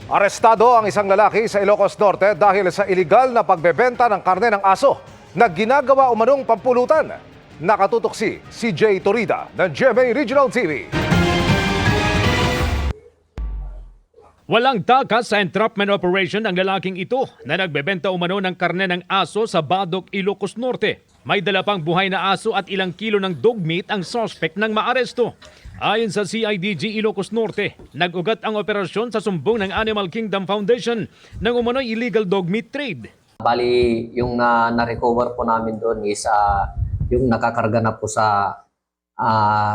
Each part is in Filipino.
Arestado ang isang lalaki sa Ilocos Norte dahil sa iligal na pagbebenta ng karne ng aso na ginagawa umanong pampulutan. Nakatutok si CJ Torida ng GMA Regional TV. Walang takas sa entrapment operation ang lalaking ito na nagbebenta umano ng karne ng aso sa Badok, Ilocos Norte. May dala pang buhay na aso at ilang kilo ng dog meat ang suspect ng maaresto. Ayon sa CIDG Ilocos Norte, nag-ugat ang operasyon sa sumbong ng Animal Kingdom Foundation ng umano'y illegal dog meat trade. Bali, yung na-recover po namin doon is yung nakakarga na po sa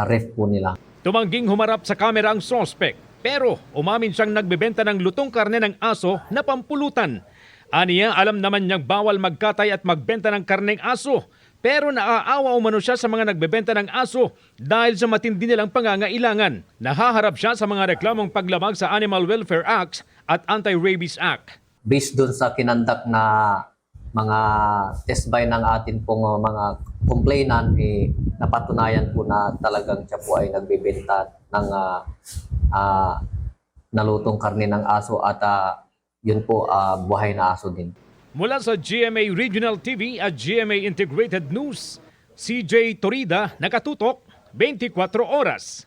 ref po nila. Tumangging humarap sa kamera ang suspect, pero umamin siyang nagbebenta ng lutong karne ng aso na pampulutan. Aniya, alam naman niyang bawal magkatay at magbenta ng karneng aso, pero naaawa umano siya sa mga nagbebenta ng aso dahil sa matindi nilang pangangailangan. Nahaharap siya sa mga reklamong paglamag sa Animal Welfare Act at Anti-Rabies Act. Based doon sa kinandak na mga test by ng atin pong mga complainant, napatunayan po na talagang siya po ay nagbebenta ng nalutong karne ng aso at yun po buhay na aso din. Mula sa GMA Regional TV at GMA Integrated News, CJ Torida, nakatutok 24 oras.